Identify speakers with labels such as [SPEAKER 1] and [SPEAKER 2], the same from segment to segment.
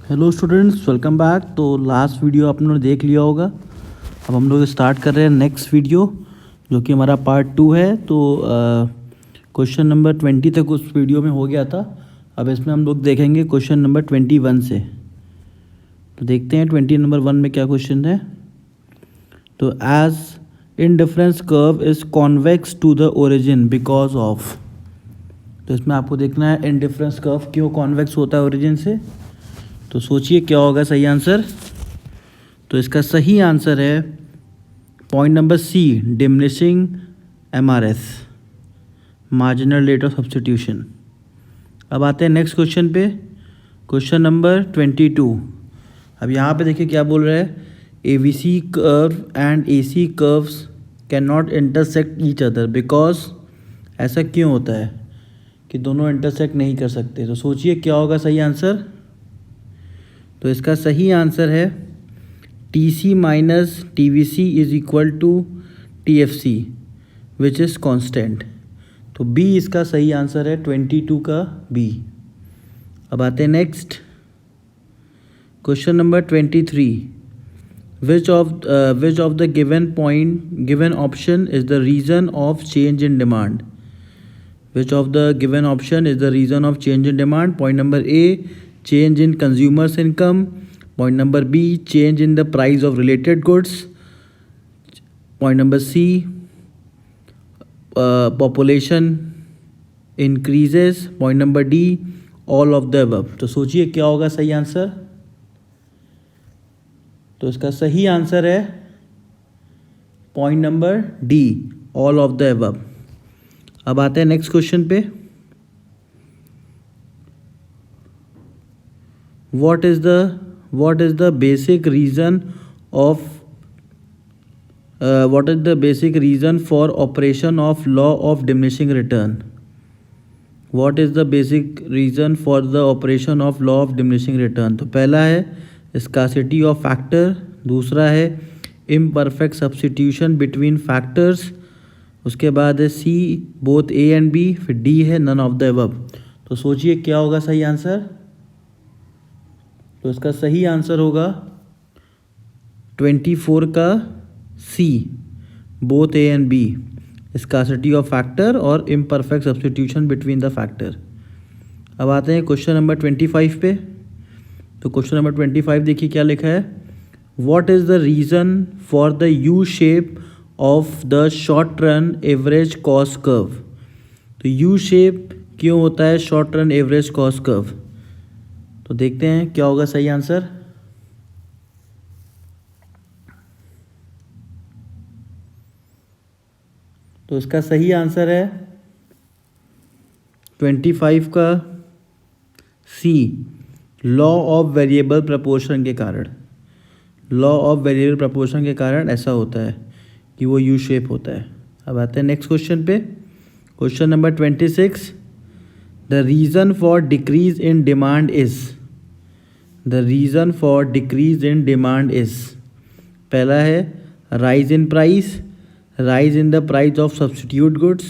[SPEAKER 1] Hello students, welcome back. तो last video आप लोगों ने देख लिया होगा। अब हम लोग स्टार्ट कर रहे हैं नेक्स्ट वीडियो, जो कि हमारा पार्ट 2 है। तो क्वेश्चन नंबर 20 तक उस वीडियो में हो गया था। अब इसमें हम लोग देखेंगे क्वेश्चन नंबर 21 से। तो देखते हैं 20 नंबर 1 में क्या क्वेश्चन है। तो as indifference curve is convex to the origin because of. तो इसमें आपको देखना है इनडिफरेंस कर्व क्यों कॉन्वेक्स होता है ओरिजिन से। तो सोचिए क्या होगा सही आंसर। तो इसका सही आंसर है point number C, diminishing MRS, marginal rate of substitution. अब आते हैं नेक्स्ट क्वेश्चन पे, क्वेश्चन नंबर 22। अब यहाँ पे देखिए क्या बोल रहा है, ABC curve and AC curves can not intersect each other because. ऐसा क्यों होता है कि दोनों इंटरसेक्ट नहीं कर सकते। तो सोचिए क्या होगा सही आंसर। तो इसका सही आंसर है T C minus T V C is equal to T F C which is constant. तो बी इसका सही आंसर है, 22 का बी। अब आते हैं next question number 23। Which of the given option is the reason of change in demand. Which of the given option is the reason of change in demand. Point number A, change in consumers income. Point number B, change in the price of related goods. Point number C, population increases. Point number D, all of the above. तो सोचिए क्या होगा सही answer. तो इसका सही answer है point number D, all of the above. अब आते हैं नेक्स्ट क्वेश्चन पे। What is the basic reason for operation of law of diminishing return? What is the basic reason for the operation of law of diminishing return? तो पहला है scarcity of factor, दूसरा है imperfect substitution between factors, उसके बाद है C both A and B, फिर D है none of the above। तो सोचिए क्या होगा सही आंसर। तो इसका सही आंसर होगा 24 का C, both A and B, scarcity of factor और imperfect substitution between the factor. अब आते हैं क्वेश्चन नंबर 25 पे। तो क्वेश्चन नंबर 25 देखिए क्या लिखा है। What is the reason for the U shape of the short run average cost curve. तो यू शेप क्यों होता है short run average cost curve. तो देखते हैं क्या होगा सही आंसर। तो इसका सही आंसर है 25 का सी, लॉ ऑफ वेरिएबल प्रपोर्शन के कारण। लॉ ऑफ वेरिएबल प्रपोर्शन के कारण ऐसा होता है कि वो यू शेप होता है। अब आते हैं नेक्स्ट क्वेश्चन पे, question number 26। The reason for decrease in demand is. The reason for decrease in demand is, पहला है rise in price, rise in the price of substitute goods,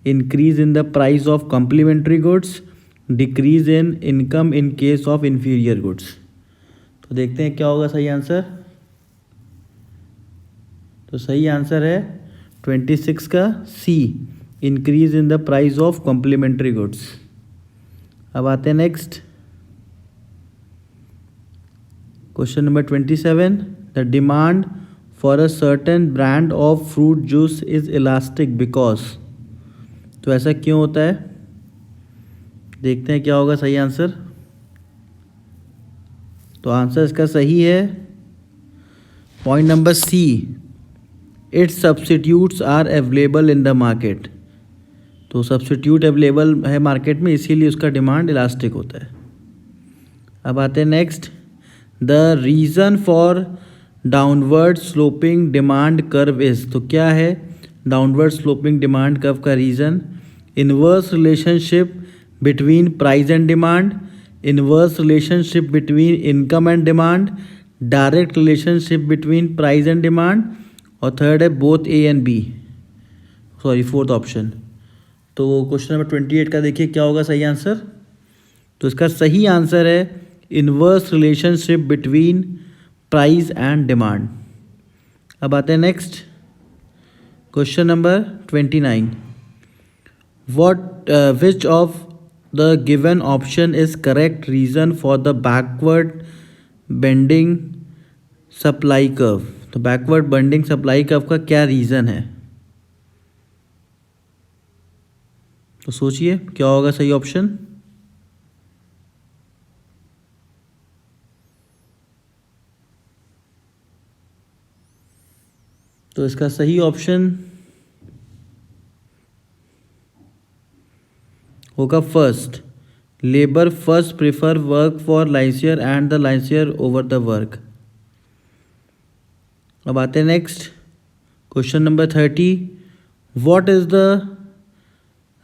[SPEAKER 1] increase in the price of complementary goods, decrease in income in case of inferior goods. तो देखते हैं क्या होगा सही answer. तो सही आंसर है 26 का C, increase in the price of complementary goods. अब आते हैं next question number 27। The demand for a certain brand of fruit juice is elastic because. तो ऐसा क्यों होता है, देखते हैं क्या होगा सही आंसर। तो आंसर इसका सही है point number C, its substitutes are available in the market. तो सब्स्टिट्यूट अवेलेबल है मार्केट में, इसीलिए उसका डिमांड इलास्टिक होता है। अब आते हैं next, the reason for downward sloping demand curve is. तो क्या है डाउनवर्ड स्लोपिंग डिमांड कर्व का reason. Inverse relationship between price and demand, inverse relationship between income and demand, direct relationship between price and demand, और third है both A and B, sorry fourth option. तो question number 28 का देखिए क्या होगा सही answer. तो इसका सही आंसर है inverse relationship between price and demand. अब आते हैं next question number 29। Which of the given option is correct reason for the backward bending supply curve. तो बैकवर्ड बेंडिंग सप्लाई कर्व का क्या रीज़न है? तो सोचिए क्या होगा सही ऑप्शन। तो इसका सही ऑप्शन होगा first, labour first prefer work for leisure and the leisure over the work. अब आते हैं next question number 30। What is the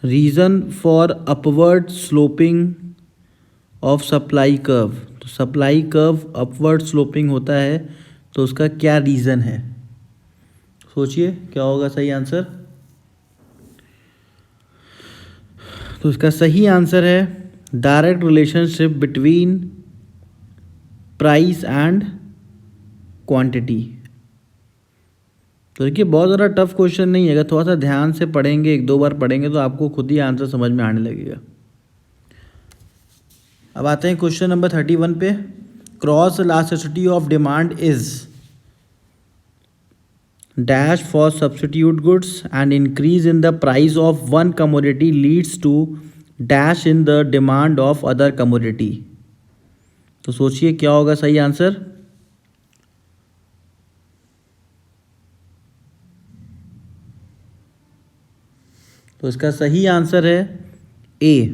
[SPEAKER 1] reason for upward sloping of supply curve. तो सप्लाई कर्व अपवर्ड स्लोपिंग होता है, तो उसका क्या रीज़न है? सोचिए क्या होगा सही आंसर। तो इसका सही आंसर है direct relationship between price and quantity. तो देखिए बहुत ज़्यादा टफ क्वेश्चन नहीं है, अगर थोड़ा सा ध्यान से पढ़ेंगे, एक दो बार पढ़ेंगे तो आपको खुद ही आंसर समझ में आने लगेगा। अब आते हैं क्वेश्चन नंबर 31 पे। Cross elasticity of demand is dash for substitute goods and increase in the price of one commodity leads to dash in the demand of other commodity. तो सोचिए क्या होगा सही आंसर। तो इसका सही आंसर है ए,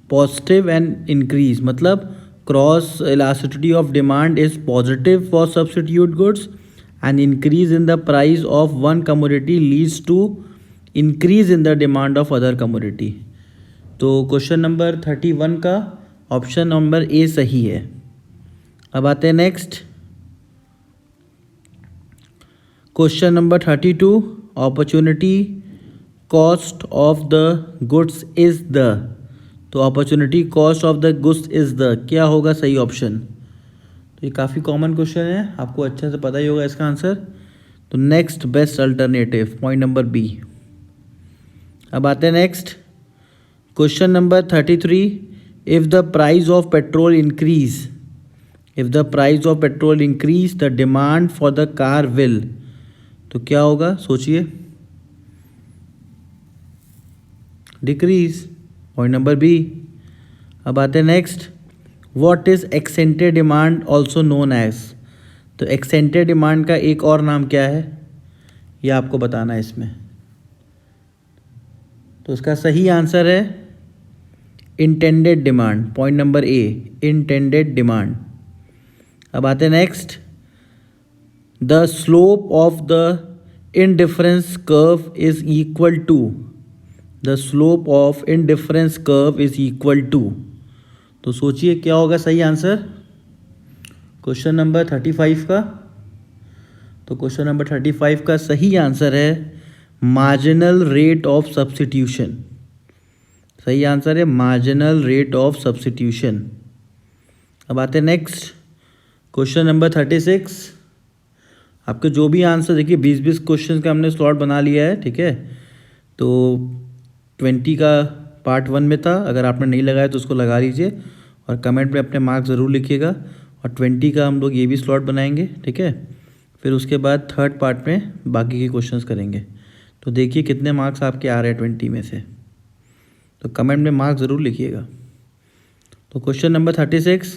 [SPEAKER 1] पॉजिटिव एंड इंक्रीज। मतलब cross elasticity of demand is positive for substitute goods and increase in the price of one commodity leads to increase in the demand of other commodity. तो question number 31 का option number A सही है। अब आते हैं next question number 32। Opportunity cost of the goods is the. तो opportunity cost of the goods is the क्या होगा सही ऑप्शन। तो ये काफ़ी कॉमन क्वेश्चन है, आपको अच्छे से पता ही होगा इसका आंसर। तो next best alternative, point number B. अब आते हैं next question number 33। If the price of petrol increase, if the price of petrol increase the demand for the car will. तो क्या होगा सोचिए। Decrease, point number B. अब आते हैं next. What is accented demand also known as. तो accented demand का एक और नाम क्या है, यह आपको बताना है इसमें। तो इसका सही आंसर है intended demand, point number A, intended demand. अब आते हैं next. The slope of the indifference curve is equal to. The slope of indifference curve is equal to. तो सोचिए क्या होगा सही आंसर क्वेश्चन नंबर 35 का। तो क्वेश्चन नंबर 35 का सही आंसर है मार्जिनल रेट ऑफ सब्स्टिट्यूशन। सही आंसर है मार्जिनल रेट ऑफ सब्स्टिट्यूशन। अब आते हैं नेक्स्ट क्वेश्चन नंबर 36। आपके जो भी आंसर देखिए 20-20 क्वेश्चन का हमने स्लॉट बना लिया है, ठीक है। तो 20 का पार्ट 1 में था, अगर आपने नहीं लगाया तो उसको लगा लीजिए और कमेंट में अपने मार्क्स ज़रूर लिखिएगा। और 20 का हम लोग ये भी स्लॉट बनाएंगे, ठीक है। फिर उसके बाद थर्ड पार्ट में बाकी के क्वेश्चंस करेंगे। तो देखिए कितने मार्क्स आपके आ रहे हैं 20 में से, तो कमेंट में मार्क्स ज़रूर लिखिएगा। तो question number 36,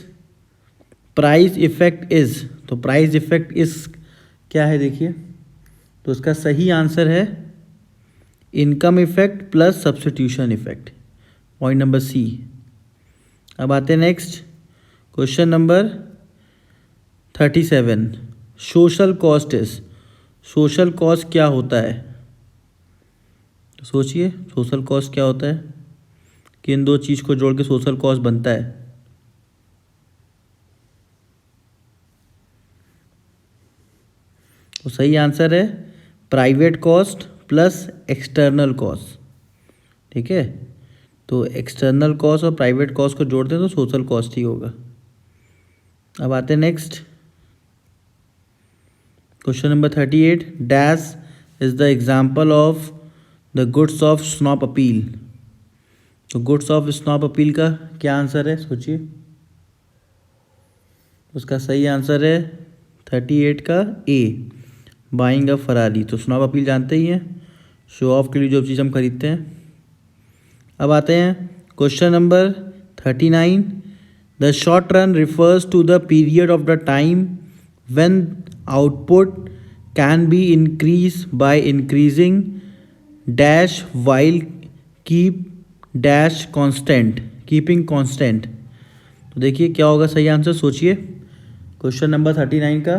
[SPEAKER 1] price effect is. तो प्राइस इफेक्ट इज़ क्या है देखिए। तो इसका सही आंसर है income effect plus substitution effect, point number C. अब आते हैं next question number 37। Social cost is. Social cost क्या होता है। तो सोचिए सोशल कॉस्ट क्या होता है, किन दो चीज़ को जोड़ के सोशल कॉस्ट बनता है। तो सही आंसर है private cost plus external cost, ठीक है। तो एक्सटर्नल कॉस्ट और प्राइवेट कॉस्ट को जोड़ते हैं तो सोशल कॉस्ट ही होगा। अब आते हैं next question number 38। Dash is the example of the goods of snob appeal. तो गुड्स ऑफ स्नॉप अपील का क्या आंसर है, सोचिए। उसका सही आंसर है 38 का ए, बाइंग अ फरारी। तो स्नॉप अपील जानते ही हैं, शो ऑफ के लिए जो चीज़ हम खरीदते हैं। अब आते हैं question number 39। The short run refers to the period of the time when output can be increase by increasing dash while keep dash constant, keeping constant. तो देखिए क्या होगा सही आंसर, सोचिए। क्वेश्चन नंबर 39 का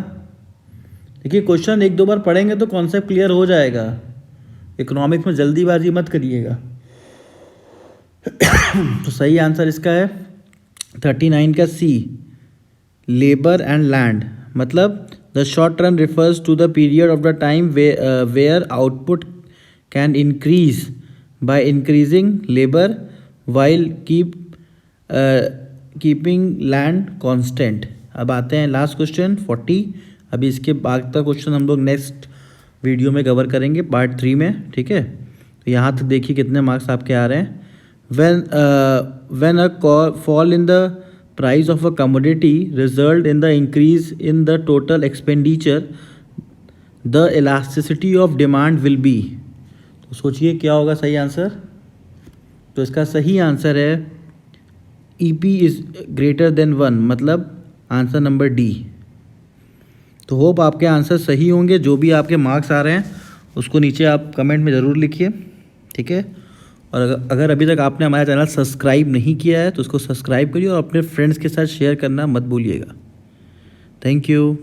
[SPEAKER 1] देखिए, क्वेश्चन एक दो बार पढ़ेंगे तो कॉन्सेप्ट क्लियर हो जाएगा। इकोनॉमिक्स में जल्दीबाजी मत करिएगा। तो सही आंसर इसका है 39 का सी, लेबर एंड लैंड। मतलब the short run refers to the period of the time where output can increase by increasing labour while keeping land constant. अब आते हैं लास्ट क्वेश्चन 40। अभी इसके बाद का क्वेश्चन हम लोग नेक्स्ट वीडियो में कवर करेंगे पार्ट 3 में, ठीक है। तो यहाँ तक देखिए कितने मार्क्स आपके आ रहे हैं। when a fall in the price of a commodity result in the increase in the total expenditure, the elasticity of demand will be। तो सोचिए क्या होगा सही आंसर। तो इसका सही आंसर है EP इज ग्रेटर देन 1, मतलब आंसर नंबर डी। तो होप आपके आंसर सही होंगे। जो भी आपके मार्क्स आ रहे हैं उसको नीचे आप कमेंट में ज़रूर लिखिए, ठीक है। और अगर अभी तक आपने हमारा चैनल सब्सक्राइब नहीं किया है तो उसको सब्सक्राइब करिए और अपने फ्रेंड्स के साथ शेयर करना मत भूलिएगा। Thank you.